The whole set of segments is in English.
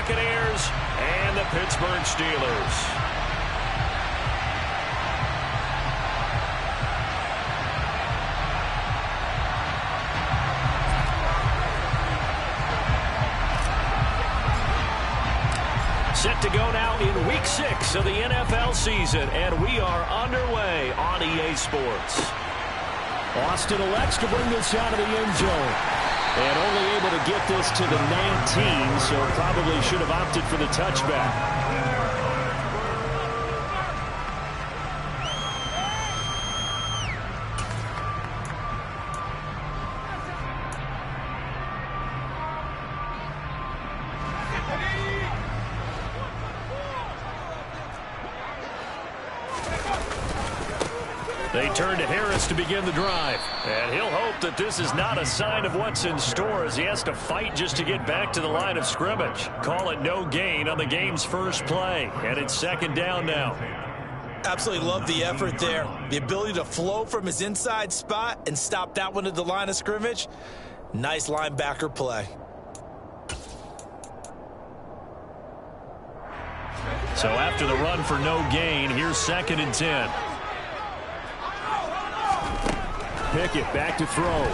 Buccaneers and the Pittsburgh Steelers. Set to go now in Week 6 of the NFL season, and we are underway on EA Sports. Austin elects to bring this out of the end zone. And only able to get this to the 19, so probably should have opted for the touchback. They turn to Harris to begin the drive. And he'll hope that this is not a sign of what's in store as he has to fight just to get back to the line of scrimmage. Call it no gain on the game's first play. And it's second down now. Absolutely love the effort there. The ability to flow from his inside spot and stop that one at the line of scrimmage. Nice linebacker play. So after the run for no gain, here's 2nd and 10. Pickett back to throw.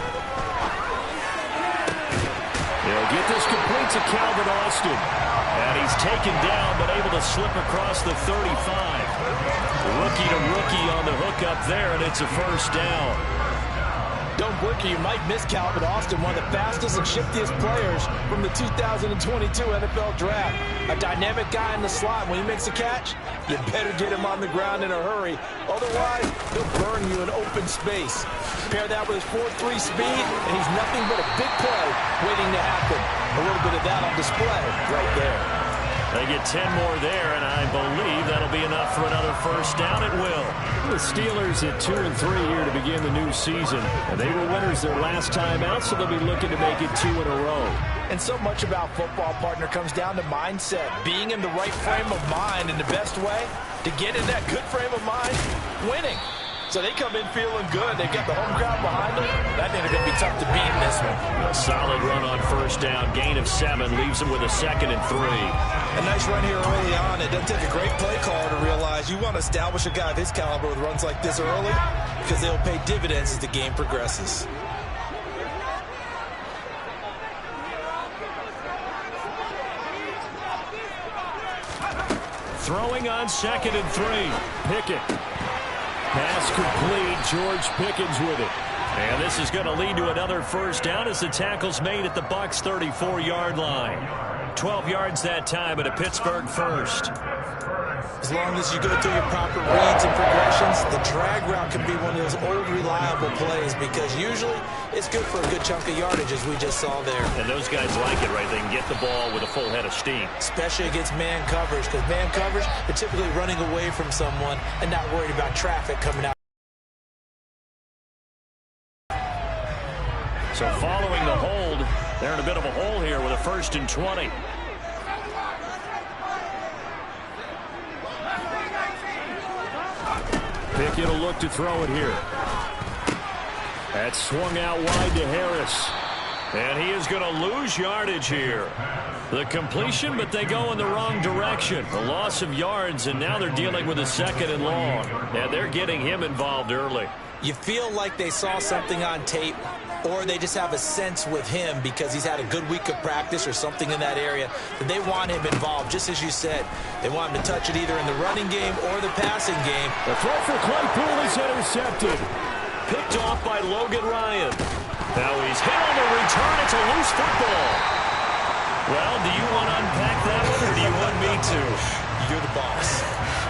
They'll get this complete to Calvin Austin. And he's taken down, but able to slip across the 35. Rookie to rookie on the hook up there, and it's a first down. Don't blink or you might miss Calvin Austin, one of the fastest and shiftiest players from the 2022 NFL Draft. A dynamic guy in the slot. When he makes a catch, you better get him on the ground in a hurry. Otherwise, he'll burn you in open space. Pair that with his 4.3 speed, and he's nothing but a big play waiting to happen. A little bit of that on display right there. They get 10 more there, and I believe that'll be enough for another first down. It will. The Steelers at 2-3 here to begin the new season. And they were winners their last time out, so they'll be looking to make it 2 in a row. And so much about football, partner, comes down to mindset. Being in the right frame of mind, and the best way to get in that good frame of mind, winning. So they come in feeling good. They've got the home crowd behind them. That ain't going to be tough to beat in this one. A solid run on first down. Gain of 7 leaves them with a 2nd and 3. A nice run here early on. It doesn't take a great play caller to realize you want to establish a guy of his caliber with runs like this early because they'll pay dividends as the game progresses. Throwing on 2nd and 3. Pickett. Pass complete. George Pickens with it. And this is going to lead to another first down as the tackle's made at the Bucs 34-yard line. 12 yards that time at a Pittsburgh first. As long as you go through your proper reads and progressions, the drag route can be one of those old reliable plays because usually it's good for a good chunk of yardage as we just saw there. And those guys like it, right? They can get the ball with a full head of steam. Especially against man coverage because man coverage, they're typically running away from someone and not worried about traffic coming out. So following the hold, they're in a bit of a hole here with a 1st and 20. Pickett will look to throw it here. That's swung out wide to Harris. And he is going to lose yardage here. The completion, but they go in the wrong direction. The loss of yards, and now they're dealing with a 2nd and long. And they're getting him involved early. You feel like they saw something on tape, or they just have a sense with him because he's had a good week of practice or something in that area that they want him involved, just as you said. They want him to touch it either in the running game or the passing game. The throw for Claypool is intercepted. Picked off by Logan Ryan. Now he's hit on the return. It's a loose football. Well, do you want to unpack that one, or do you want me to? You're the boss.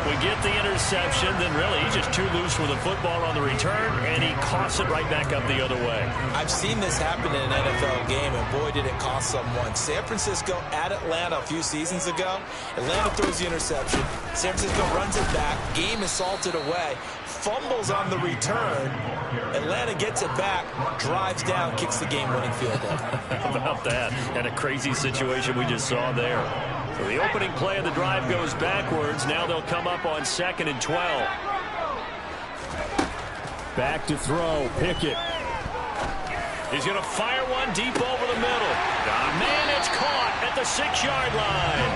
We get the interception, then really he's just too loose with the football on the return, and he coughs it right back up the other way. I've seen this happen in an NFL game, and boy, did it cost someone. San Francisco at Atlanta a few seasons ago. Atlanta throws the interception. San Francisco runs it back. Game is salted away. Fumbles on the return. Atlanta gets it back, drives down, kicks the game-winning field goal. How about that? And a crazy situation we just saw there. So the opening play of the drive goes backwards. Now they'll come up on 2nd and 12. Back to throw. Pickett. He's going to fire one deep over the middle. Man, it's caught. at the 6-yard line.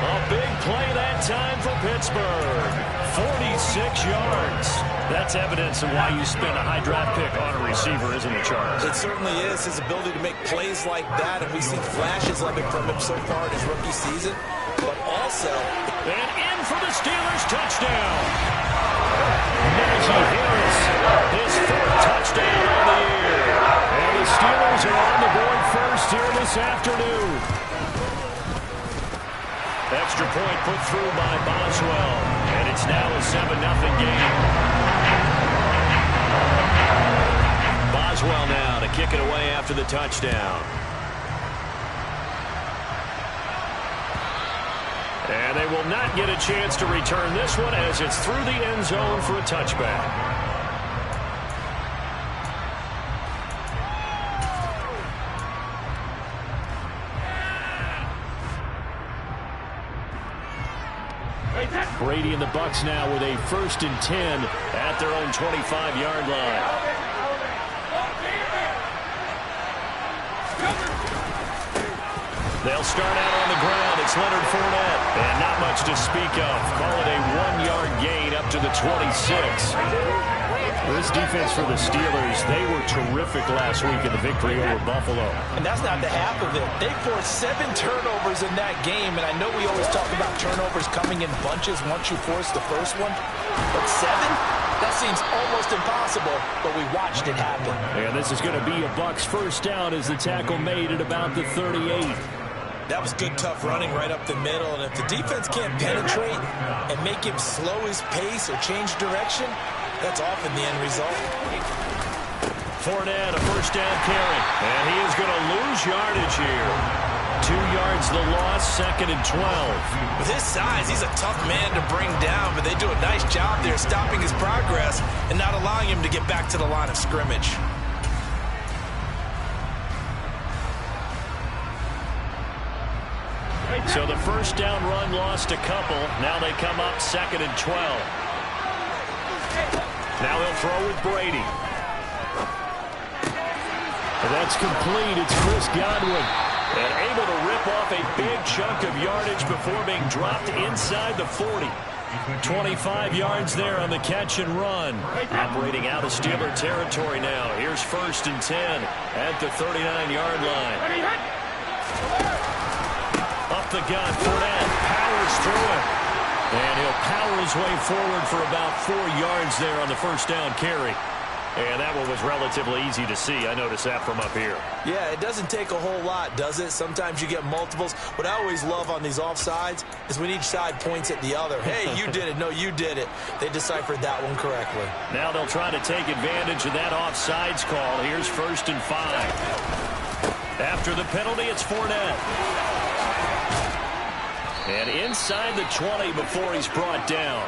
A big play that time for Pittsburgh. 46 yards. That's evidence of why you spend a high draft pick on a receiver, isn't it, Charles? It certainly is. His ability to make plays like that, and we've seen flashes of it from him so far in his rookie season. But also... And in for the Steelers touchdown. Najee Harris, his 4th touchdown on the year. And the Steelers are on the board first here this afternoon. Extra point put through by Boswell. And it's now a 7-0 game. Boswell now to kick it away after the touchdown. And they will not get a chance to return this one as it's through the end zone for a touchback. Brady and the Bucs now with a 1st and 10 at their own 25-yard line. They'll start out on the ground. It's Leonard Fournette. And not much to speak of. Call it a 1-yard gain up to the 26. This defense for the Steelers, they were terrific last week in the victory over Buffalo. And that's not the half of it. They forced 7 turnovers in that game, and I know we always talk about turnovers coming in bunches once you force the first one. But 7? That seems almost impossible, but we watched it happen. And this is going to be a Bucs 1st down as the tackle made at about the 38. That was good, tough running right up the middle. And if the defense can't penetrate and make him slow his pace or change direction, that's often the end result. Fournette, a 1st down carry. And he is going to lose yardage here. 2 yards the loss, 2nd and 12. With his size, he's a tough man to bring down, but they do a nice job there stopping his progress and not allowing him to get back to the line of scrimmage. So the 1st down run lost a couple. Now they come up 2nd and 12. Now he'll throw with Brady. And that's complete. It's Chris Godwin. And able to rip off a big chunk of yardage before being dropped inside the 40. 25 yards there on the catch and run. Operating out of Steeler territory now. Here's 1st and 10 at the 39-yard line. Up the gun, Fournette powers through it. And he'll power his way forward for about 4 yards there on the 1st down carry. And that one was relatively easy to see. I noticed that from up here. Yeah, it doesn't take a whole lot, does it? Sometimes you get multiples. What I always love on these offsides is when each side points at the other. Hey, you did it. No, you did it. They deciphered that one correctly. Now they'll try to take advantage of that offsides call. Here's 1st and 5. After the penalty, it's Fournette. And inside the 20 before he's brought down.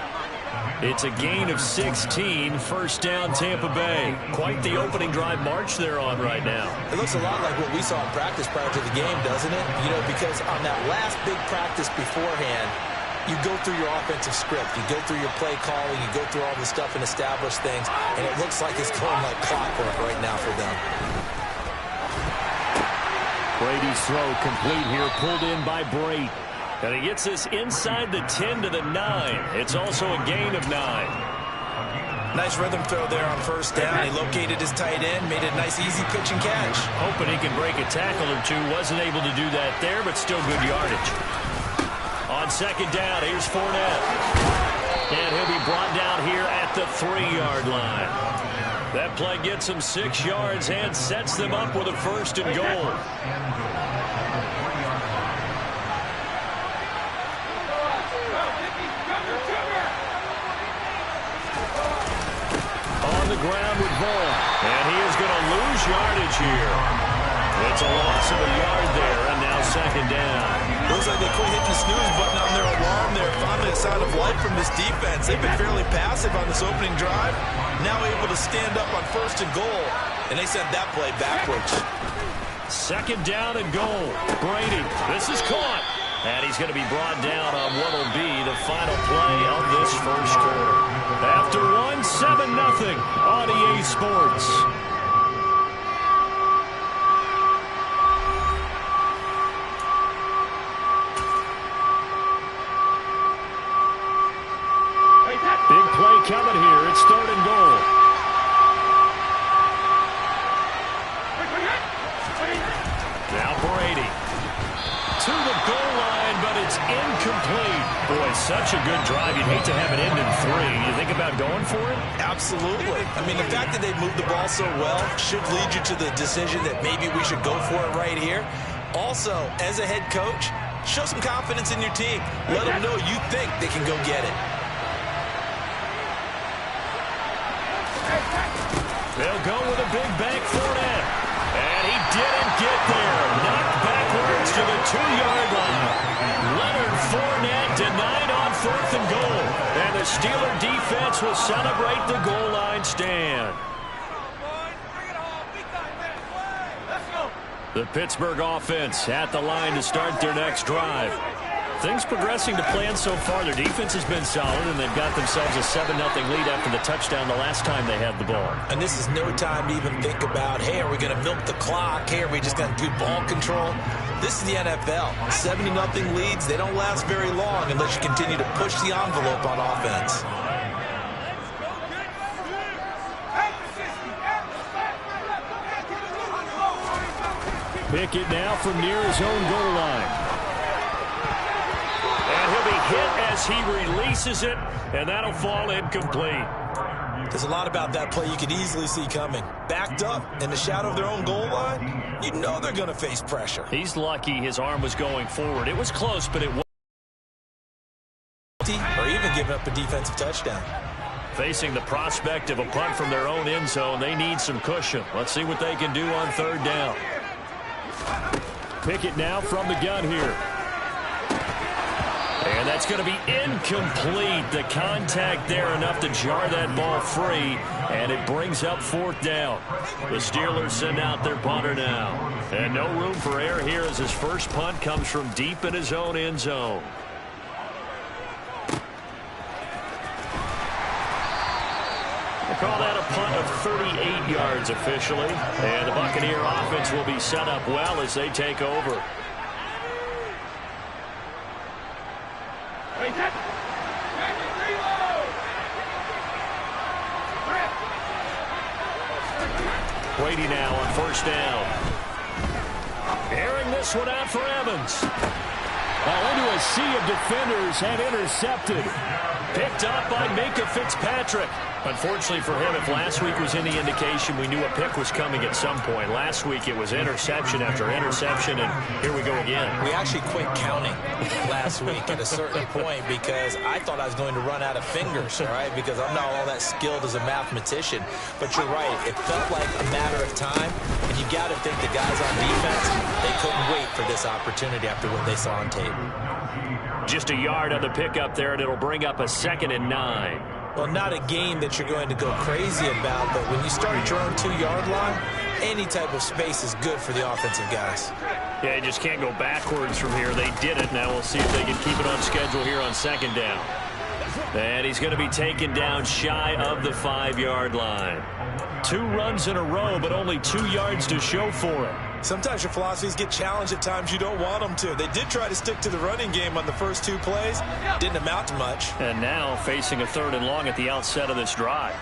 It's a gain of 16, 1st down Tampa Bay. Quite the opening drive march they're on right now. It looks a lot like what we saw in practice prior to the game, doesn't it? You know, because on that last big practice beforehand, you go through your offensive script. You go through your play calling. You go through all the stuff and establish things. And it looks like it's going like clockwork right now for them. Brady's throw complete here, pulled in by Brate. And he gets this inside the 10 to the 9. It's also a gain of 9. Nice rhythm throw there on 1st down. He located his tight end, made a nice easy pitch and catch. Hoping he can break a tackle or two. Wasn't able to do that there, but still good yardage. On 2nd down, here's Fournette. And he'll be brought down here at the 3-yard line. That play gets him 6 yards and sets them up with a 1st and goal. On the ground with Vaughn. And he is going to lose yardage here. It's a loss of a yard there, and now 2nd down. Looks like they quit hitting the snooze button on their alarm there. Finally a sign of life from this defense. They've been fairly passive on this opening drive. Now able to stand up on 1st and goal. And they sent that play backwards. 2nd down and goal. Brady, this is caught. And he's going to be brought down on what will be the final play of this 1st quarter. After one, 7-0 on EA Sports. coming here. It's 3rd and goal. Now Brady. To the goal line, but it's incomplete. Boy, such a good drive. You'd hate to have it end in 3. You think about going for it? Absolutely. I mean, the fact that they moved the ball so well should lead you to the decision that maybe we should go for it right here. Also, as a head coach, show some confidence in your team. Let them know you think they can go get it. They'll go with a big bank Fournette. And he didn't get there. Knocked backwards to the 2-yard line. Leonard Fournette denied on 4th and goal. And the Steeler defense will celebrate the goal line stand. The Pittsburgh offense at the line to start their next drive. Things progressing to plan so far. Their defense has been solid, and they've got themselves a 7-0 lead after the touchdown the last time they had the ball. And this is no time to even think about, hey, are we going to milk the clock? Hey, are we just going to do ball control? This is the NFL. 70-0 leads, they don't last very long unless you continue to push the envelope on offense. Pickett now from near his own goal line. And he'll be hit as he releases it, and that'll fall incomplete. There's a lot about that play you could easily see coming. Backed up in the shadow of their own goal line, you know they're going to face pressure. He's lucky his arm was going forward. It was close, but it wasn't. Or even giving up a defensive touchdown. Facing the prospect of a punt from their own end zone, they need some cushion. Let's see what they can do on 3rd down. Pickett now from the gun here. And that's going to be incomplete. The contact there enough to jar that ball free, and it brings up 4th down. The Steelers send out their punter now. And no room for error here as his first punt comes from deep in his own end zone. We'll call that a punt of 38 yards officially. And the Buccaneer offense will be set up well as they take over. Brady now on 1st down. Airing this one out for Evans. Well, into a sea of defenders and intercepted. Picked up by Minka Fitzpatrick. Unfortunately for him, if last week was any indication, we knew a pick was coming at some point. Last week it was interception after interception, and here we go again. We actually quit counting last week at a certain point because I thought I was going to run out of fingers, all right, because I'm not all that skilled as a mathematician. But you're right, it felt like a matter of time, and you got to think the guys on defense, they couldn't wait for this opportunity after what they saw on tape. Just a yard on the pickup there, and it'll bring up a 2nd and 9. Well, not a game that you're going to go crazy about, but when you start at your own 2-yard line, any type of space is good for the offensive guys. Yeah, you just can't go backwards from here. They did it. Now we'll see if they can keep it on schedule here on 2nd down. And he's going to be taken down shy of the 5-yard line. 2 runs in a row, but only 2 yards to show for it. Sometimes your philosophies get challenged at times you don't want them to. They did try to stick to the running game on the first 2 plays. Didn't amount to much. And now facing a 3rd and long at the outset of this drive.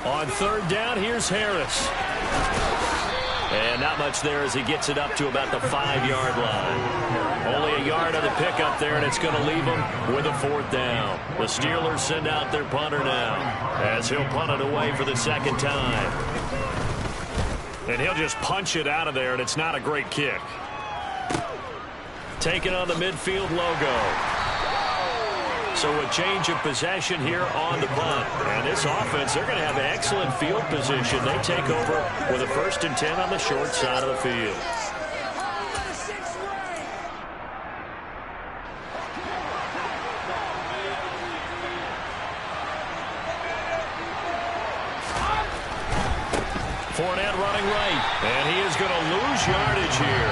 On 3rd down, here's Harris. And not much there as he gets it up to about the 5-yard line. Only a yard on the pickup there, and it's going to leave him with a 4th down. The Steelers send out their punter now as he'll punt it away for the 2nd time. And he'll just punch it out of there, and it's not a great kick. Taking on the midfield logo. So a change of possession here on the punt. And this offense, they're going to have excellent field position. They take over with a 1st and 10 on the short side of the field. Fournette running right, and he is going to lose yardage here.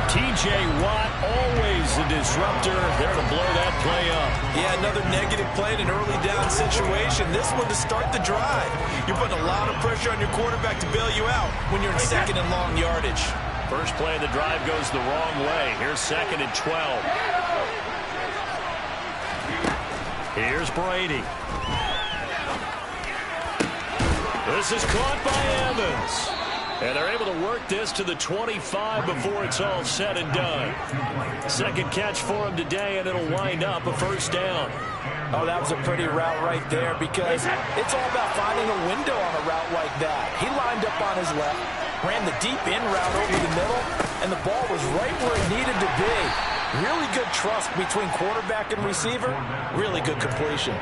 T.J. Watt, always a disruptor, there to blow that play up. Yeah, another negative play in an early down situation. This one to start the drive. You're putting a lot of pressure on your quarterback to bail you out when you're in 2nd and long yardage. First play of the drive goes the wrong way. Here's 2nd and 12. Here's Brady. This is caught by Evans. And they're able to work this to the 25 before it's all said and done. Second catch for him today, and it'll wind up a first down. Oh, that was a pretty route right there because it's all about finding a window on a route like that. He lined up on his left, ran the deep in route over the middle, and the ball was right where it needed to be. Really good trust between quarterback and receiver. Really good completion.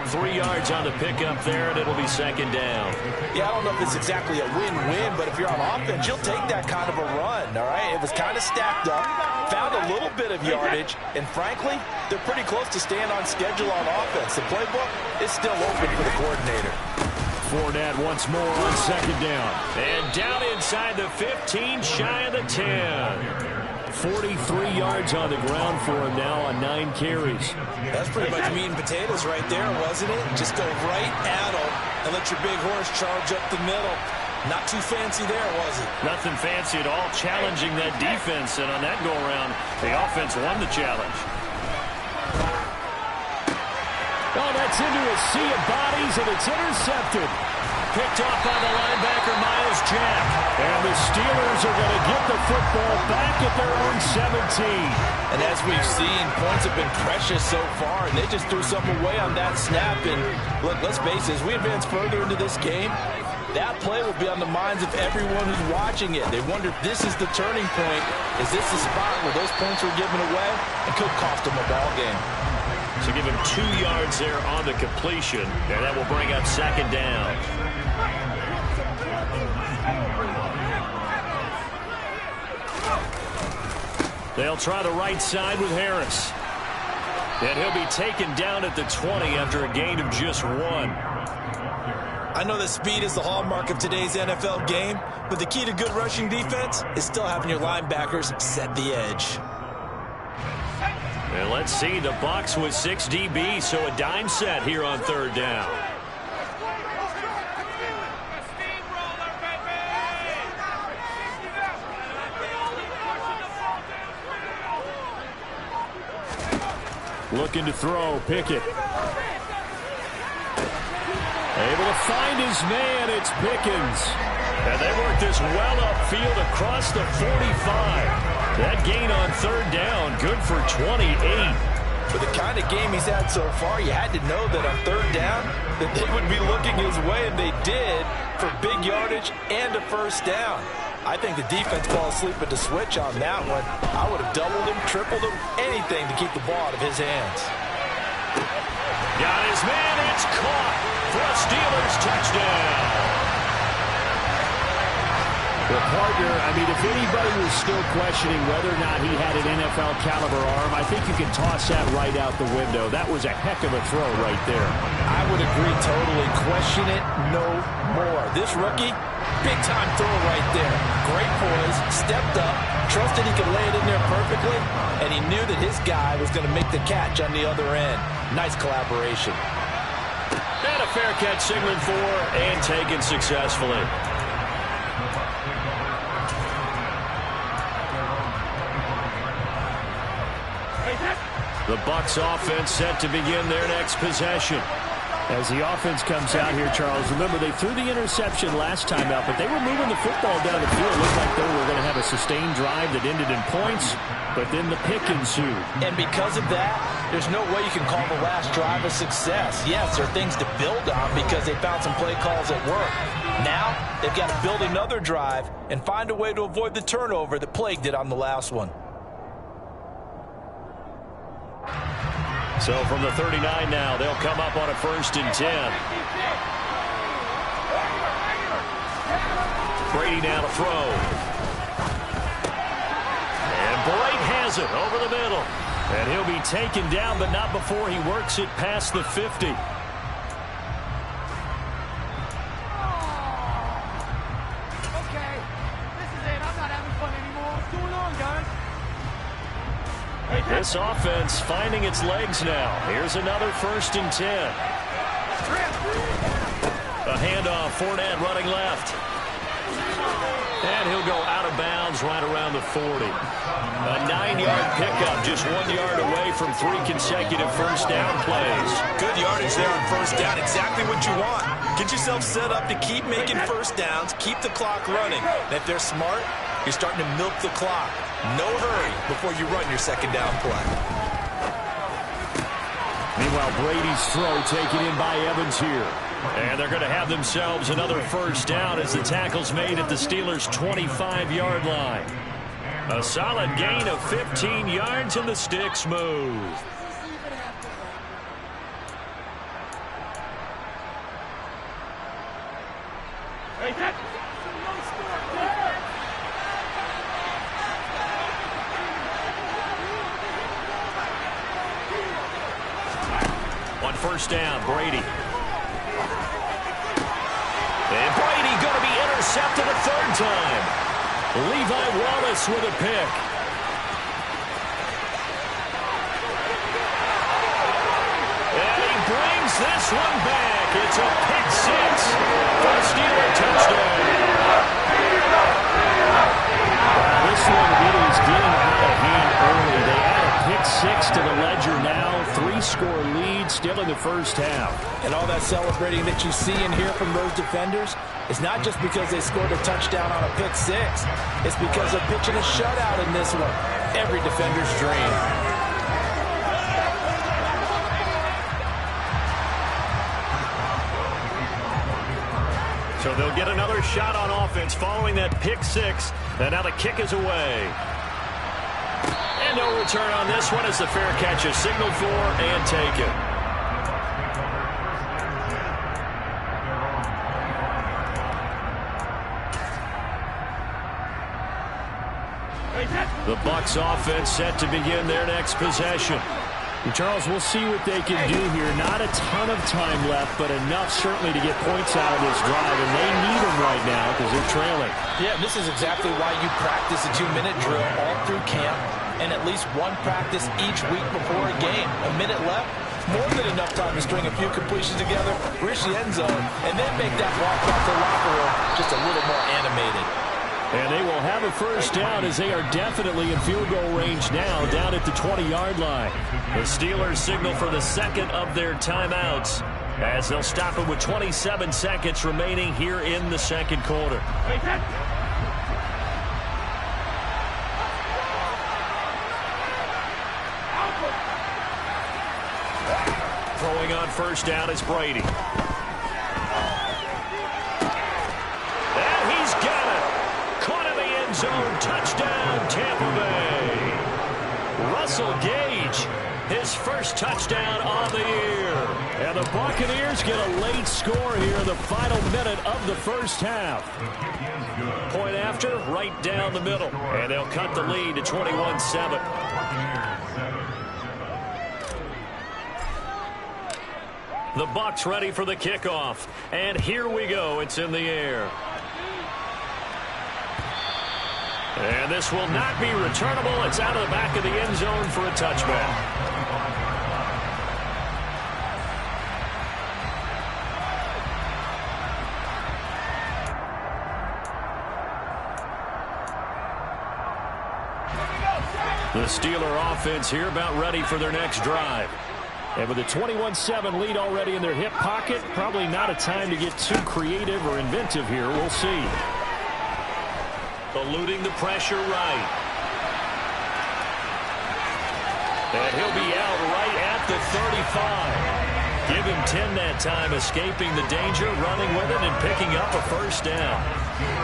3 yards on the pickup there, and it'll be second down. Yeah, I don't know if it's exactly a win-win, but if you're on offense, you'll take that kind of a run, all right? It was kind of stacked up, found a little bit of yardage, and frankly, they're pretty close to staying on schedule on offense. The playbook is still open for the coordinator. Fournette once more on second down. And down inside the 15, shy of the 10. 43 yards on the ground for him now on 9 carries. That's pretty much meat and potatoes right there, wasn't it? Just go right at them and let your big horse charge up the middle. Not too fancy there, was it? Nothing fancy at all, challenging that defense, and on that go-around, the offense won the challenge. Oh, that's into a sea of bodies, and it's intercepted. Picked off by the linebacker, Miles Jack. And the Steelers are going to get the football back at their own 17. And as we've seen, points have been precious so far, and they just threw something away on that snap. And look, let's face it, as we advance further into this game, that play will be on the minds of everyone who's watching it. They wonder if this is the turning point. Is this the spot where those points were given away? It could cost them a ball game. So give him 2 yards there on the completion, and that will bring up second down. They'll try the right side with Harris. And he'll be taken down at the 20 after a gain of just 1. I know that speed is the hallmark of today's NFL game, but the key to good rushing defense is still having your linebackers set the edge. And let's see, the Bucs with 6 DBs, so a dime set here on third down. Looking to throw, Pickett. Able to find his man, it's Pickens. And they work this well upfield across the 45. That gain on third down, good for 28. For the kind of game he's had so far, you had to know that on third down, that they would be looking his way, and they did, for big yardage and a first down. I think the defense fell asleep at the switch on that one. I would have doubled him, tripled him, anything to keep the ball out of his hands. Got his man, it's caught for a Steelers touchdown. Well, partner, I mean, if anybody was still questioning whether or not he had an NFL caliber arm, I think you can toss that right out the window. That was a heck of a throw right there. I would agree totally. Question it no more. This rookie, big-time throw right there. Great poise, stepped up, trusted he could lay it in there perfectly, and he knew that his guy was going to make the catch on the other end. Nice collaboration. And a fair catch signaled for and taken successfully. The Bucs offense set to begin their next possession. As the offense comes out here, Charles, remember they threw the interception last time out, but they were moving the football down the field. It looked like they were going to have a sustained drive that ended in points, but then the pick ensued. And because of that, there's no way you can call the last drive a success. Yes, there are things to build on because they found some play calls at work. Now, they've got to build another drive and find a way to avoid the turnover that plagued it on the last one. So from the 39 now, they'll come up on a 1st and 10. Brady now to throw. And Bright has it over the middle. And he'll be taken down, but not before he works it past the 50. This offense finding its legs now. Here's another 1st and 10. A handoff, Fournette running left. And he'll go out of bounds right around the 40. A 9-yard pickup, just 1 yard away from 3 consecutive first down plays. Good yardage there on first down, exactly what you want. Get yourself set up to keep making first downs, keep the clock running. And if they're smart, you're starting to milk the clock. No hurry before you run your second down play. Meanwhile, Brady's throw taken in by Evans here. And they're going to have themselves another first down as the tackle's made at the Steelers' 25-yard line. A solid gain of 15 yards, and the sticks move. On first down, Brady. And Brady going to be intercepted a third time. Levi Wallace with a pick. And he brings this one back. It's a pick six for a Steeler touchdown. This one really is getting out of hand early. They add a pick six to the ledger now. 3-score lead still in the first half. And all that celebrating that you see and hear from those defenders is not just because they scored a touchdown on a pick six. It's because they're pitching a shutout in this one. Every defender's dream. So they'll get another shot on offense following that pick six. And now the kick is away. And no return on this one as the fair catch is signaled for and taken. The Bucs offense set to begin their next possession. Charles, we'll see what they can do here. Not a ton of time left, but enough certainly to get points out of this drive, and they need them right now because they're trailing. Yeah, this is exactly why you practice a 2-minute drill all through camp and at least one practice each week before a game. A minute left, more than enough time to string a few completions together, reach the end zone, and then make that walk back to the locker room just a little more animated. And they will have a first down as they are definitely in field goal range now, down at the 20-yard line. The Steelers signal for the second of their timeouts as they'll stop it with 27 seconds remaining here in the second quarter. Throwing on first down is Brady. And he's got it. Caught in the end zone. Touchdown, Tampa Bay. Russell Gage, his first touchdown on the year. And the Buccaneers get a late score here in the final minute of the first half. Point after, right down the middle. And they'll cut the lead to 21-7. The Bucs ready for the kickoff. And here we go. It's in the air. And this will not be returnable. It's out of the back of the end zone for a touchback. The Steeler offense here about ready for their next drive. And with a 21-7 lead already in their hip pocket, probably not a time to get too creative or inventive here. We'll see. Eluding the pressure right. And he'll be out right at the 35. Give him 10 that time, escaping the danger, running with it, and picking up a first down.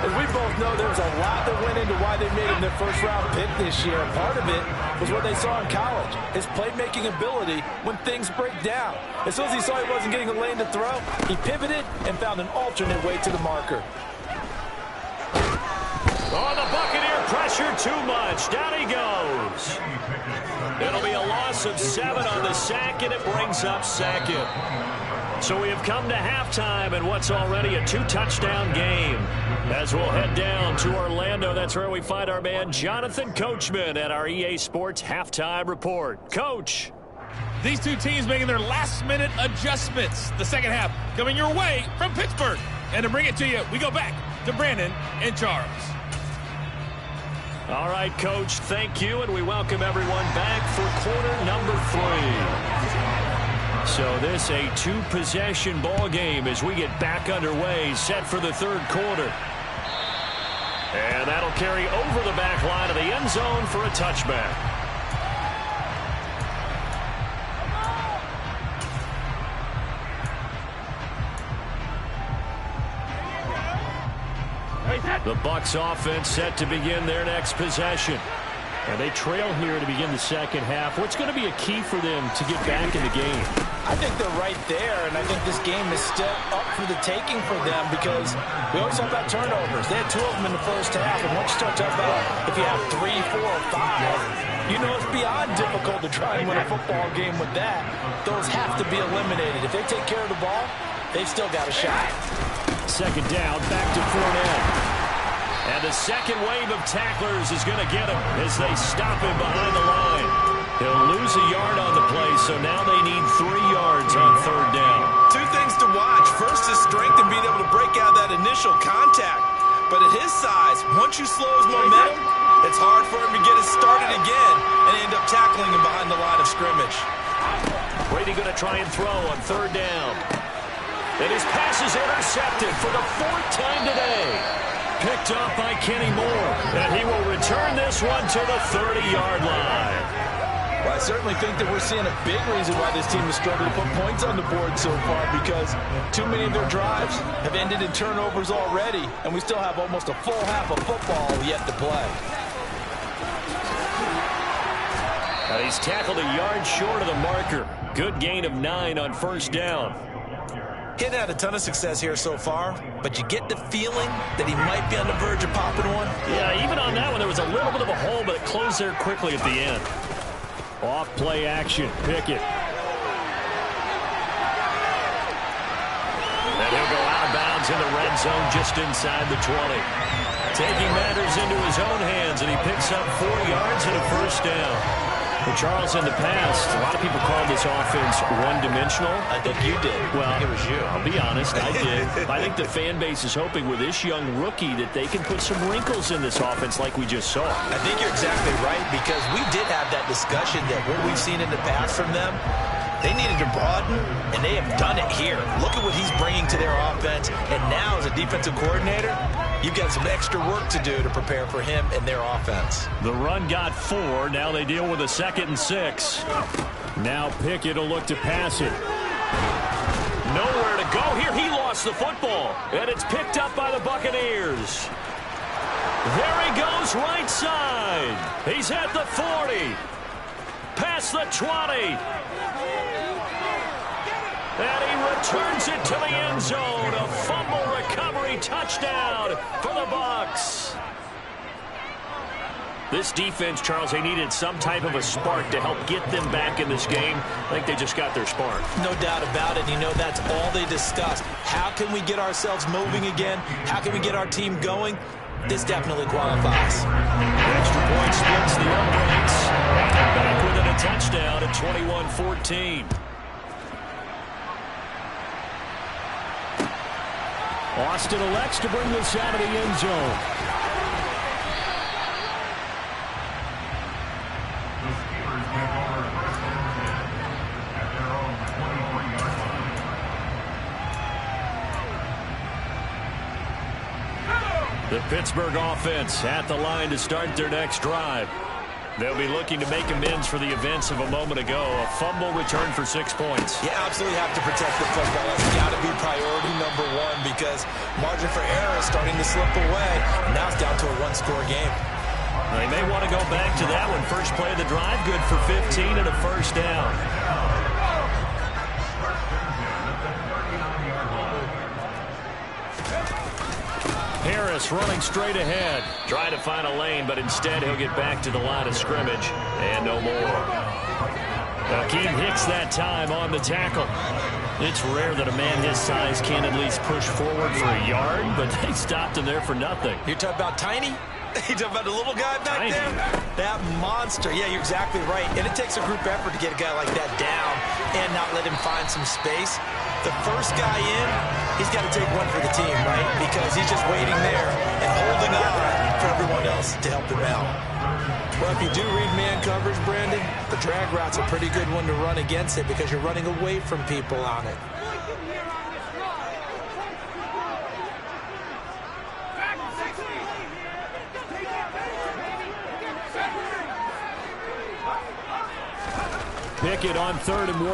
As we both know, there was a lot that went into why they made him their first-round pick this year. Part of it was what they saw in college, his playmaking ability when things break down. As soon as he saw he wasn't getting a lane to throw, he pivoted and found an alternate way to the marker. Oh, the Buccaneer pressure too much. Down he goes. It'll be a loss of 7 on the sack, and it brings up second. So we have come to halftime in what's already a 2-touchdown game. As we'll head down to Orlando, that's where we find our man Jonathan Coachman at our EA Sports Halftime Report. Coach. These two teams making their last-minute adjustments. The second half coming your way from Pittsburgh. And to bring it to you, we go back to Brandon and Charles. All right, Coach, thank you, and we welcome everyone back for quarter number 3. So this a 2-possession ball game as we get back underway, set for the third quarter. And that'll carry over the back line of the end zone for a touchback. The Bucs offense set to begin their next possession. And they trail here to begin the second half. What's going to be a key for them to get back in the game? I think they're right there, and I think this game is still up for the taking for them because we always talk about turnovers. They had 2 of them in the first half, and once you start talking about if you have 3, 4, or 5, you know it's beyond difficult to try and win a football game with that. Those have to be eliminated. If they take care of the ball, they've still got a shot. Second down, back to Fournette. And the second wave of tacklers is going to get him as they stop him behind the line. He'll lose a yard on the play, so now they need 3 yards on third down. 2 things to watch. First is strength and being able to break out that initial contact. But at his size, once you slow his momentum, it's hard for him to get it started again and end up tackling him behind the line of scrimmage. Brady going to try and throw on third down. And his pass is intercepted for the 4th time today. Picked up by Kenny Moore, and he will return this one to the 30-yard line. Well, I certainly think that we're seeing a big reason why this team has struggled to put points on the board so far because too many of their drives have ended in turnovers already, and we still have almost a full half of football yet to play. He's tackled a yard short of the marker. Good gain of 9 on first down. He hadn't had a ton of success here so far, but you get the feeling that he might be on the verge of popping one. Yeah, even on that one, there was a little bit of a hole, but it closed there quickly at the end. Off play action, Pickett. And he'll go out of bounds in the red zone just inside the 20. Taking matters into his own hands, and he picks up 4 yards and a first down. Well, Charles, in the past, a lot of people called this offense one-dimensional. I think you did. Well, I think it was you. I'll be honest, I did. I think the fan base is hoping with this young rookie that they can put some wrinkles in this offense like we just saw. I think you're exactly right because we did have that discussion that what we've seen in the past from them, they needed to broaden, and they have done it here. Look at what he's bringing to their offense, and now as a defensive coordinator, you've got some extra work to do to prepare for him and their offense. The run got 4. Now they deal with a 2nd and 6. Now Pickett will look to pass it. Nowhere to go here. He lost the football, and it's picked up by the Buccaneers. There he goes right side. He's at the 40. Past the 20. And he returns it to the end zone. A fumble recovery touchdown for the Bucs. This defense, Charles, they needed some type of a spark to help get them back in this game. I think they just got their spark. No doubt about it. You know, that's all they discussed. How can we get ourselves moving again? How can we get our team going? This definitely qualifies. Extra point splits the uprights. Back within a touchdown at 21-14. Austin elects to bring this out of the end zone. The Pittsburgh offense at the line to start their next drive. They'll be looking to make amends for the events of a moment ago. A fumble return for 6 points. You absolutely have to protect the football. That's got to be priority number 1 because margin for error is starting to slip away. Now it's down to a 1-score game. They may want to go back to that one. First play of the drive, good for 15 and a first down. Harris running straight ahead. Trying to find a lane, but instead he'll get back to the line of scrimmage. And no more. Hakeem Hicks that time on the tackle. It's rare that a man his size can at least push forward for a yard, but they stopped him there for nothing. You're talking about tiny? You talking about the little guy back there? That monster. Yeah, you're exactly right. And it takes a group effort to get a guy like that down and not let him find some space. The first guy in, he's got to take one for the team, right? Because he's just waiting there and holding on for everyone else to help him out. Well, if you do read man coverage, Brandon, the drag route's a pretty good one to run against it because you're running away from people on it. Pickett on 3rd and 1.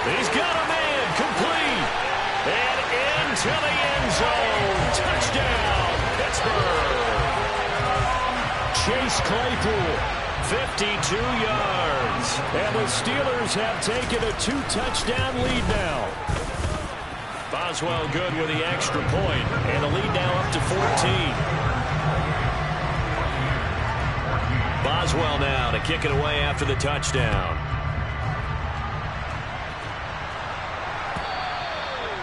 He's got a man, complete, and into the end zone. Touchdown, Pittsburgh. Chase Claypool, 52 yards. And the Steelers have taken a 2-touchdown lead now. Boswell good with the extra point, and the lead now up to 14. Boswell now to kick it away after the touchdown.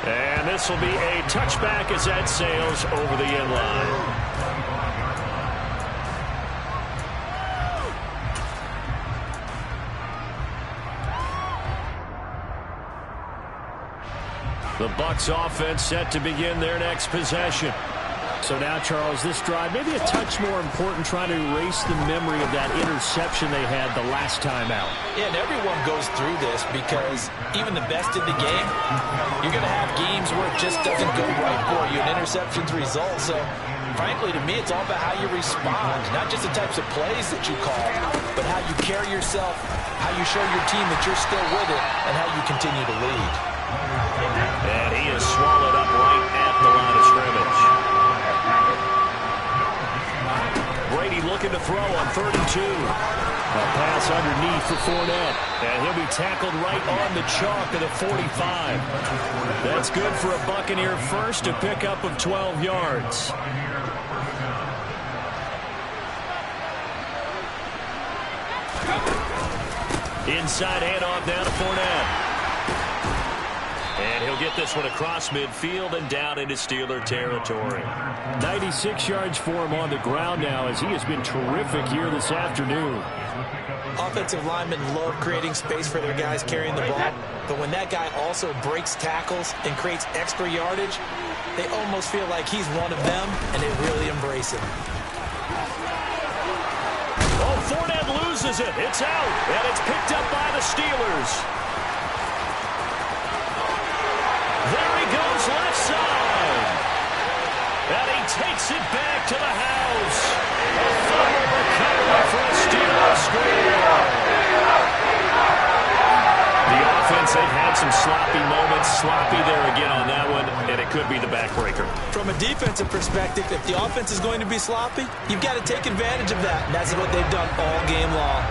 And this will be a touchback as that sails over the end line. The Bucs offense set to begin their next possession. So now, Charles, this drive maybe a touch more important, trying to erase the memory of that interception they had the last time out. Yeah, and everyone goes through this because even the best in the game, you're going to have games where it just doesn't go right for you, and interceptions result. So, frankly, to me, it's all about how you respond, not just the types of plays that you call, but how you carry yourself, how you show your team that you're still with it, and how you continue to lead. And he is swallowed up right at the line of scrimmage. Brady looking to throw on 3rd and 2. A pass underneath for Fournette. And he'll be tackled right on the chalk of the 45. That's good for a Buccaneer first, a pickup of 12 yards. Inside handoff down to Fournette. And he'll get this one across midfield and down into Steeler territory. 96 yards for him on the ground now, as he has been terrific here this afternoon. Offensive linemen love creating space for their guys carrying the ball, but when that guy also breaks tackles and creates extra yardage, they almost feel like he's one of them, and they really embrace him. Oh, Fournette loses it. It's out, and it's picked up by the Steelers. There he goes, left side. And he takes it back to the house. A fumble recovery for a Steelers score. The offense, they've had some sloppy moments. Sloppy there again on that one, and it could be the backbreaker. From a defensive perspective, if the offense is going to be sloppy, you've got to take advantage of that. And that's what they've done all game long.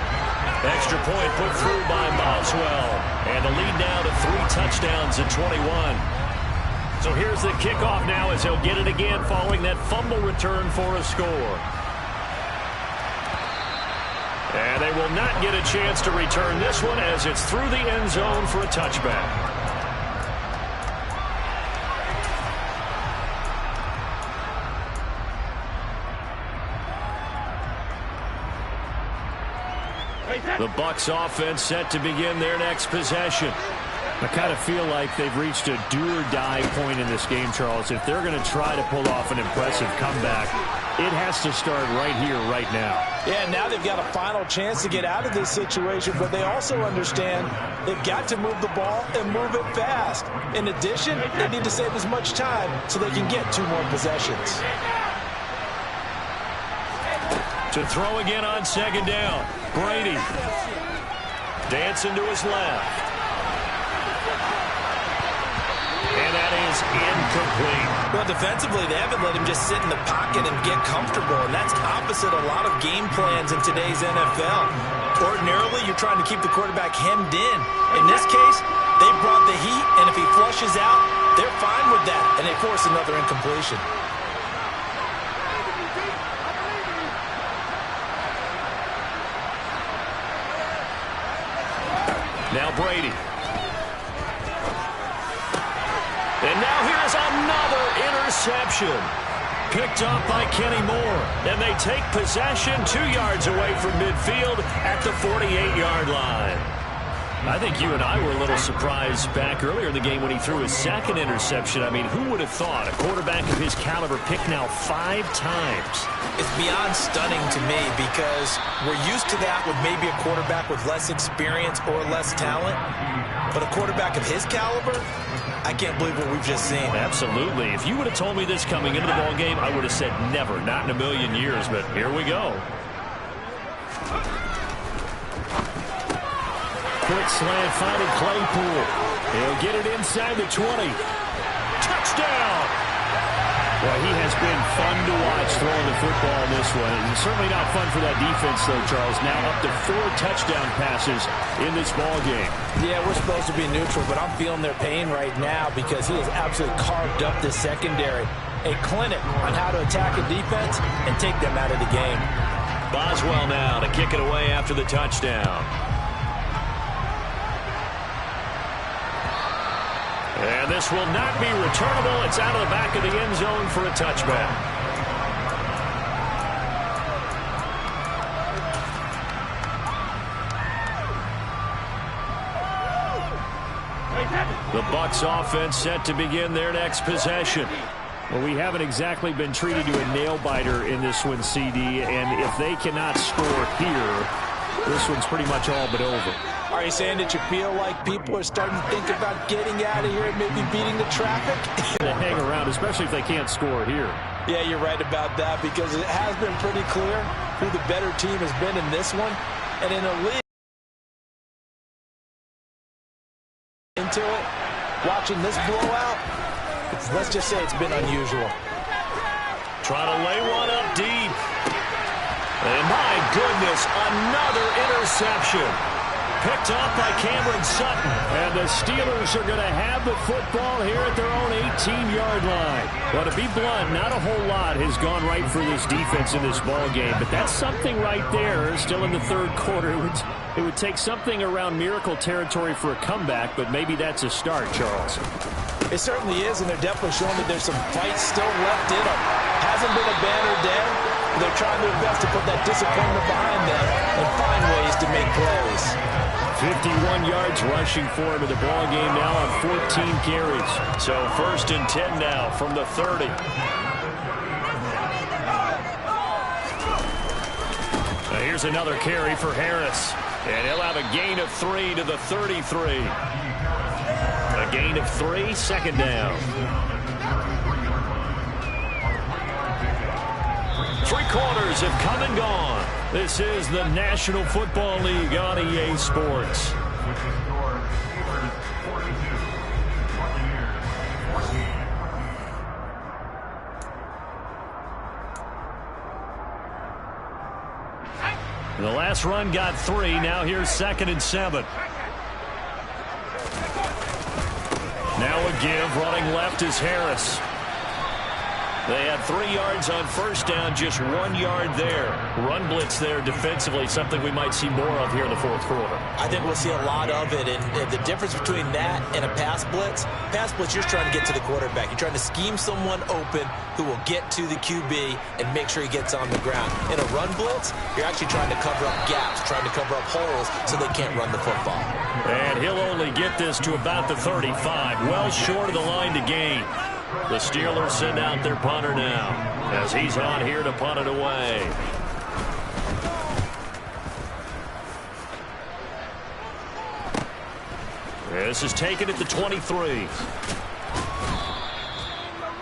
Extra point put through by Boswell. And the lead now to 3 touchdowns at 21. So here's the kickoff now as he'll get it again following that fumble return for a score. And they will not get a chance to return this one as it's through the end zone for a touchback. The Bucs offense set to begin their next possession. I kind of feel like they've reached a do-or-die point in this game, Charles. If they're going to try to pull off an impressive comeback, it has to start right here, right now. Yeah, now they've got a final chance to get out of this situation, but they also understand they've got to move the ball and move it fast. In addition, they need to save as much time so they can get 2 more possessions. To throw again on 2nd down. Brady dancing to his left. And that is incomplete. Well, defensively, they haven't let him just sit in the pocket and get comfortable, and that's opposite a lot of game plans in today's NFL. Ordinarily, you're trying to keep the quarterback hemmed in. In this case, they brought the heat, and if he flushes out, they're fine with that, and they force another incompletion. Now Brady. And now here's another interception. Picked up by Kenny Moore. And they take possession 2 yards away from midfield at the 48-yard line. I think you and I were a little surprised back earlier in the game when he threw his second interception. I mean, who would have thought a quarterback of his caliber picked now 5 times? It's beyond stunning to me because we're used to that with maybe a quarterback with less experience or less talent. But a quarterback of his caliber, I can't believe what we've just seen. Absolutely. If you would have told me this coming into the ball game, I would have said never, not in a million years. But here we go. Quick slant finding Claypool. He'll get it inside the 20. Touchdown! Well, he has been fun to watch throwing the football in this one. And certainly not fun for that defense, though, Charles. Now up to 4 touchdown passes in this ball game. Yeah, we're supposed to be neutral, but I'm feeling their pain right now because he has absolutely carved up this secondary. A clinic on how to attack a defense and take them out of the game. Boswell now to kick it away after the touchdown. And this will not be returnable. It's out of the back of the end zone for a touchback. The Bucs offense set to begin their next possession. Well, we haven't exactly been treated to a nail-biter in this one, CD, and if they cannot score here, this one's pretty much all but over. Are you saying that you feel like people are starting to think about getting out of here and maybe beating the traffic? To hang around, especially if they can't score here. Yeah, you're right about that because it has been pretty clear who the better team has been in this one. And in a league into it, watching this blowout, let's just say it's been unusual. Trying to lay one up deep. And my goodness, another interception. Picked up by Cameron Sutton. And the Steelers are going to have the football here at their own 18-yard line. Well, to be blunt, not a whole lot has gone right for this defense in this ball game, but that's something right there. Still in the third quarter. It would take something around miracle territory for a comeback, but maybe that's a start, Charles. It certainly is, and they're definitely showing that there's some fight still left in them. Hasn't been a banner day. They're trying their best to put that disappointment behind them and find ways to make plays. 51 yards rushing for him in the ball game now on 14 carries. So 1st and 10 now from the 30. Now here's another carry for Harris. And he'll have a gain of 3 to the 33. A gain of 3, 2nd down. 3 quarters have come and gone. This is the National Football League on EA Sports. The last run got 3. Now here's 2nd and 7. Now a give. Running left is Harris. They had 3 yards on 1st down, just 1 yard there. Run blitz there defensively, something we might see more of here in the 4th quarter. I think we'll see a lot of it, and the difference between that and a pass blitz, you're trying to get to the quarterback. You're trying to scheme someone open who will get to the QB and make sure he gets on the ground. In a run blitz, you're actually trying to cover up gaps, trying to cover up holes so they can't run the football. And he'll only get this to about the 35, well short of the line to gain. The Steelers send out their punter now as he's on here to punt it away. This is taken at the 23.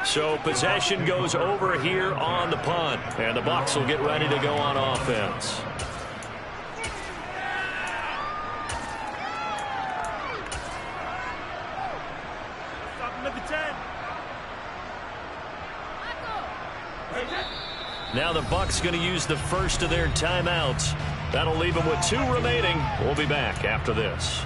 So possession goes over here on the punt, and the Bucs will get ready to go on offense. Now the Bucs going to use the first of their timeouts. That'll leave them with 2 remaining. We'll be back after this.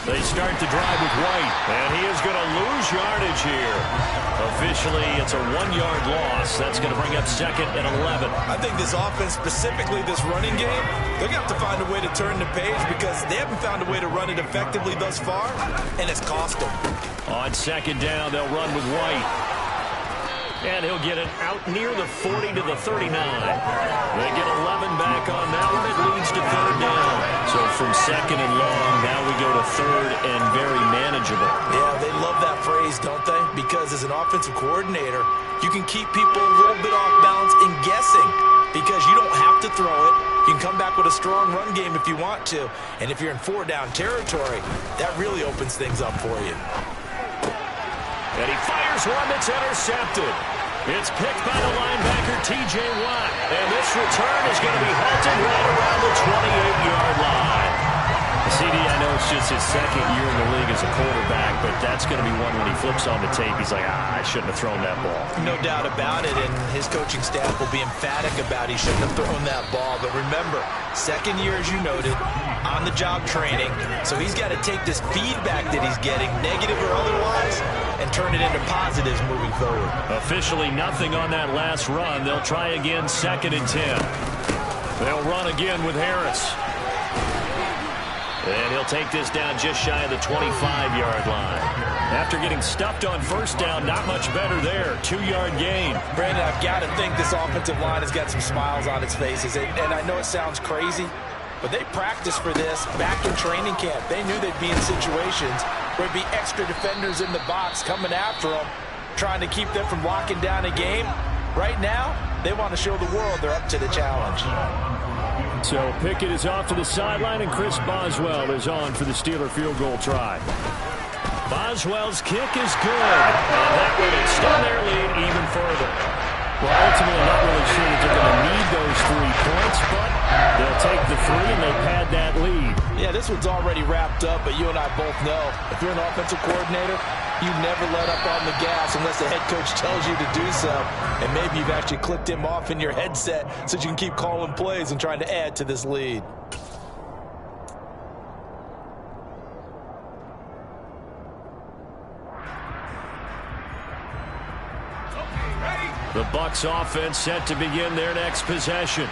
They start start the drive with White. And he is going to lose yardage here. Officially, it's a 1-yard loss. That's going to bring up 2nd and 11. I think this offense, specifically this running game, they're going to have to find a way to turn the page because they haven't found a way to run it effectively thus far, and it's cost them. On 2nd down, they'll run with White. And he'll get it out near the 40 to the 39. They get 11 back on that one. It leads to 3rd down. So from 2nd and long, now we go to 3rd and very manageable. Yeah, they love that phrase, don't they? Because as an offensive coordinator, you can keep people a little bit off balance and guessing because you don't have to throw it. You can come back with a strong run game if you want to. And if you're in 4-down territory, that really opens things up for you. And he fires one that's intercepted. It's picked by the linebacker, T.J. Watt. And this return is going to be halted right around the 28-yard line. CD, I know it's just his 2nd year in the league as a quarterback, but that's going to be one when he flips on the tape. He's like, I shouldn't have thrown that ball. No doubt about it, and his coaching staff will be emphatic about he shouldn't have thrown that ball. But remember, 2nd year, as you noted, on-the-job training. So he's got to take this feedback that he's getting, negative or otherwise, and turn it into positives moving forward. Officially nothing on that last run. They'll try again 2nd and 10. They'll run again with Harris. And he'll take this down just shy of the 25-yard line. After getting stuffed on 1st down, not much better there. 2-yard gain. Brandon, I've got to think this offensive line has got some smiles on its faces. And I know it sounds crazy, but they practiced for this back in training camp. They knew they'd be in situations where there'd be extra defenders in the box coming after them, trying to keep them from locking down a game. Right now, they want to show the world they're up to the challenge. So Pickett is off to the sideline, and Chris Boswell is on for the Steeler field goal try. Boswell's kick is good, and that would extend their lead even further. Well, ultimately, I'm not really sure that they're going to need those 3 points, but they'll take the 3, and they pad that lead. Yeah, this one's already wrapped up, but you and I both know if you're an offensive coordinator, you never let up on the gas unless the head coach tells you to do so. And maybe you've actually clicked him off in your headset so you can keep calling plays and trying to add to this lead. The Bucs offense set to begin their next possession.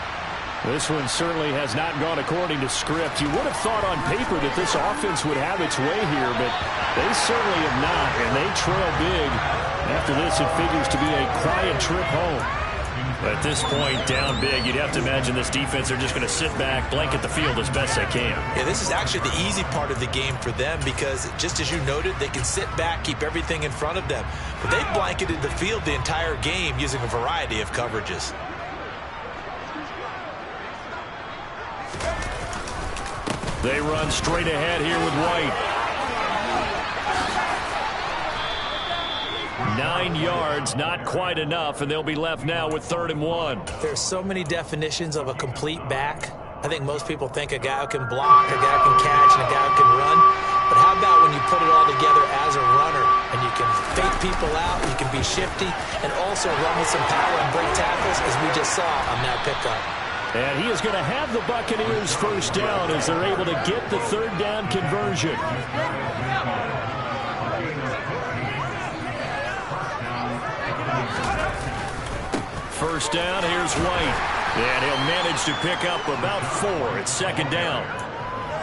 This one certainly has not gone according to script. You would have thought on paper that this offense would have its way here, but they certainly have not, and they trail big. After this, it figures to be a quiet trip home. At this point, down big, you'd have to imagine this defense are just going to sit back, blanket the field as best they can. Yeah, this is actually the easy part of the game for them because, just as you noted, they can sit back, keep everything in front of them. But they've blanketed the field the entire game using a variety of coverages. They run straight ahead here with White. 9 yards, not quite enough, and they'll be left now with 3rd and 1. There's so many definitions of a complete back. I think most people think a guy who can block, a guy who can catch, and a guy who can run. But how about when you put it all together as a runner, and you can fake people out, you can be shifty, and also run with some power and break tackles, as we just saw on that pickup. And he is going to have the Buccaneers 1st down as they're able to get the 3rd down conversion. First down, here's White. And he'll manage to pick up about 4 at 2nd down.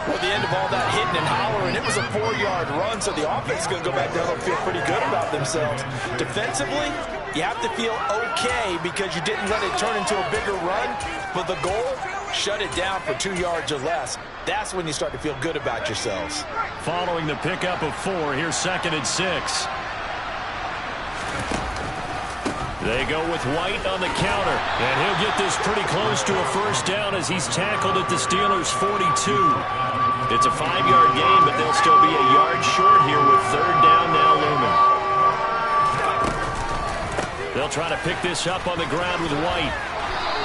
Well, the end of all that hitting and hollering, it was a 4-yard run, so the offense is going to go back down and feel pretty good about themselves. Defensively, you have to feel okay because you didn't let it turn into a bigger run, but the goal, shut it down for 2 yards or less. That's when you start to feel good about yourselves. Following the pickup of 4, here's 2nd and 6. They go with White on the counter, and he'll get this pretty close to a 1st down as he's tackled at the Steelers' 42. It's a 5-yard gain, but they'll still be a yard short here with 3rd down now looming. They'll try to pick this up on the ground with White.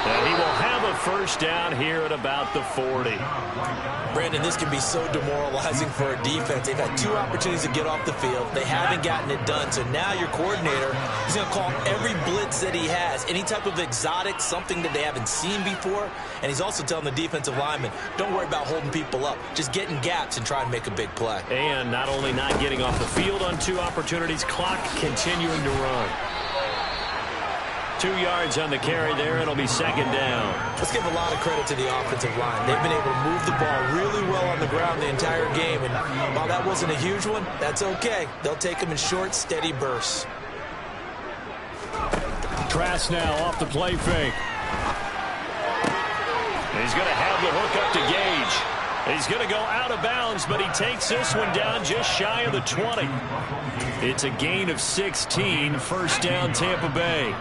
And he will have a first down here at about the 40. Brandon, this can be so demoralizing for a defense. They've had 2 opportunities to get off the field. They haven't gotten it done. So now your coordinator is going to call every blitz that he has, any type of exotic, something that they haven't seen before. And he's also telling the defensive lineman, don't worry about holding people up. Just get in gaps and try and make a big play. And not only not getting off the field on 2 opportunities, clock continuing to run. 2 yards on the carry there. It'll be second down. Let's give a lot of credit to the offensive line. They've been able to move the ball really well on the ground the entire game. And while that wasn't a huge one, that's okay. They'll take them in short, steady bursts. Trask now off the play fake. He's going to have the hook up to Gage. He's going to go out of bounds, but he takes this one down just shy of the 20. It's a gain of 16. First down, Tampa Bay.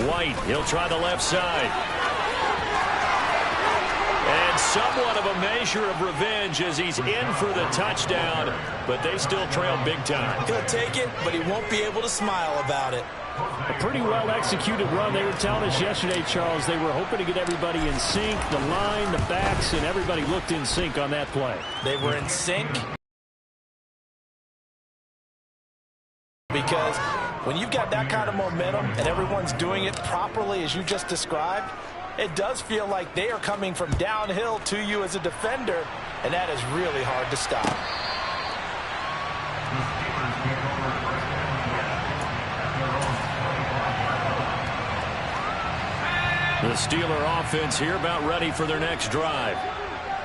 White, he'll try the left side. And somewhat of a measure of revenge as he's in for the touchdown, but they still trail big time. He'll take it, but he won't be able to smile about it. A pretty well-executed run. They were telling us yesterday, Charles, they were hoping to get everybody in sync, the line, the backs, and everybody looked in sync on that play. They were in sync because when you've got that kind of momentum and everyone's doing it properly as you just described, it does feel like they are coming from downhill to you as a defender, and that is really hard to stop. The Steeler offense here about ready for their next drive.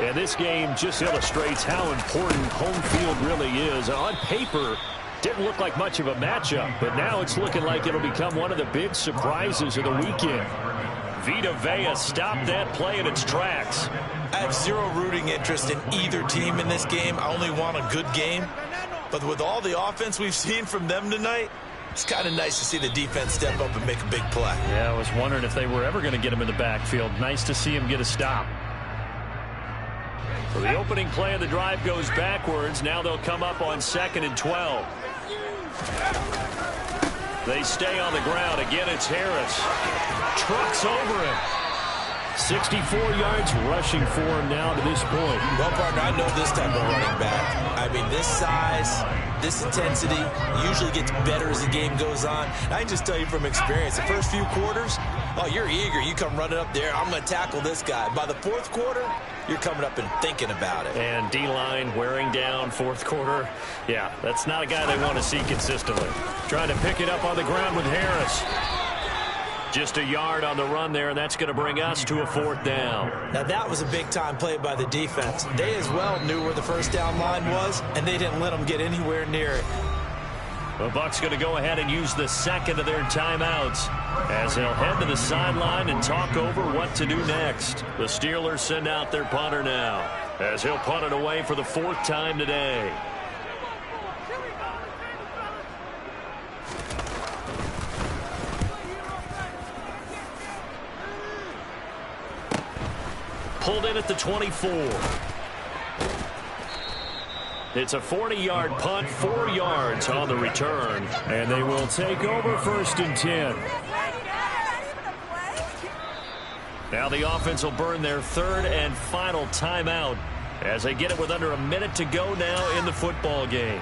And this game just illustrates how important home field really is. On paper, didn't look like much of a matchup, but now it's looking like it'll become one of the big surprises of the weekend. Vita Vea stopped that play in its tracks. I have zero rooting interest in either team in this game. I only want a good game. But with all the offense we've seen from them tonight, it's kind of nice to see the defense step up and make a big play. Yeah, I was wondering if they were ever going to get him in the backfield. Nice to see him get a stop. So the opening play of the drive goes backwards. Now they'll come up on 2nd and 12. They stay on the ground. Again, it's Harris. Trucks over him. 64 yards rushing for him now to this point. Well, partner, I know this type of running back. I mean, this size, this intensity usually gets better as the game goes on. I can just tell you from experience, the first few quarters, oh, you're eager. You come running up there, I'm going to tackle this guy. By the 4th quarter, you're coming up and thinking about it. And D-line wearing down 4th quarter. Yeah, that's not a guy they want to see consistently. Trying to pick it up on the ground with Harris. Just a yard on the run there, and that's going to bring us to a 4th down. Now, that was a big-time play by the defense. They as well knew where the first down line was, and they didn't let them get anywhere near it. The Bucs going to go ahead and use the second of their timeouts as they'll head to the sideline and talk over what to do next. The Steelers send out their punter now as he'll punt it away for the 4th time today. Pulled in at the 24. It's a 40-yard punt, 4 yards on the return. And they will take over 1st and 10. Now the offense will burn their 3rd and final timeout as they get it with under a minute to go now in the football game.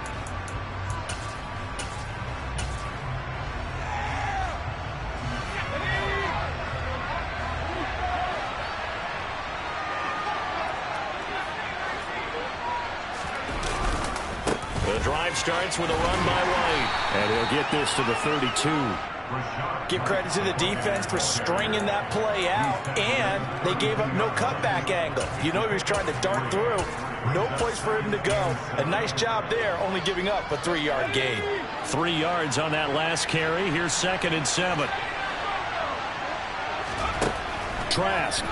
Drive starts with a run by White. And he'll get this to the 32. Give credit to the defense for stringing that play out, and they gave up no cutback angle. You know he was trying to dart through. No place for him to go. A nice job there, only giving up a 3-yard gain. 3 yards on that last carry. Here's 2nd and 7. Trask.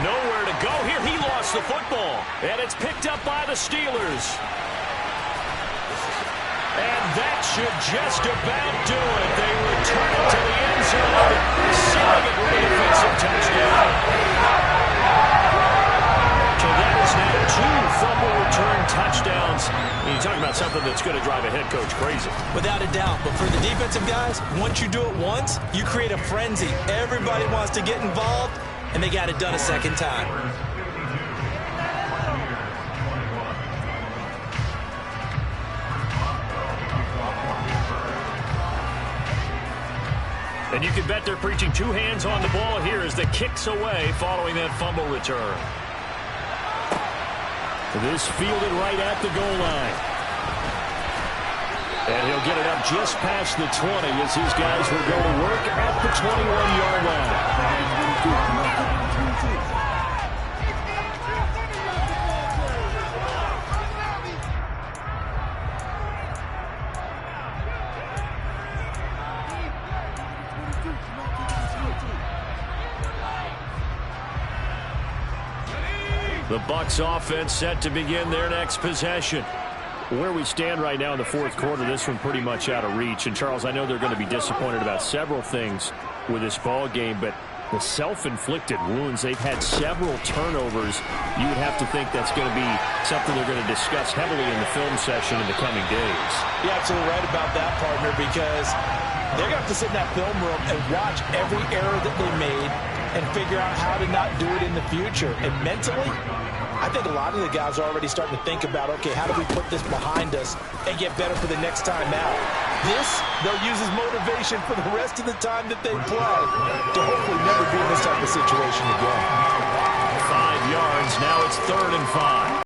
Nowhere to go here. He lost the football. And it's picked up by the Steelers. And that should just about do it. They return it to the end zone, sealing it with a defensive touchdown. So that is now 2 fumble return touchdowns. You talk about not something that's going to drive a head coach crazy. Without a doubt. But for the defensive guys, once you do it once, you create a frenzy. Everybody wants to get involved, and they got it done a second time. And you can bet they're preaching two hands on the ball here as the kick's away following that fumble return. This fielded right at the goal line. And he'll get it up just past the 20 as his guys will go to work at the 21-yard line. The Bucs offense set to begin their next possession. Where we stand right now in the fourth quarter, this one pretty much out of reach. And, Charles, I know they're going to be disappointed about several things with this ball game, but the self-inflicted wounds, they've had several turnovers. You would have to think that's going to be something they're going to discuss heavily in the film session in the coming days. You're absolutely right about that, partner, because they're going to have to sit in that film room and watch every error that they made and figure out how to not do it in the future. And mentally, I think a lot of the guys are already starting to think about, okay, how do we put this behind us and get better for the next time out? This, they'll use as motivation for the rest of the time that they play to hopefully never be in this type of situation again. 5 yards, now it's 3rd and 5.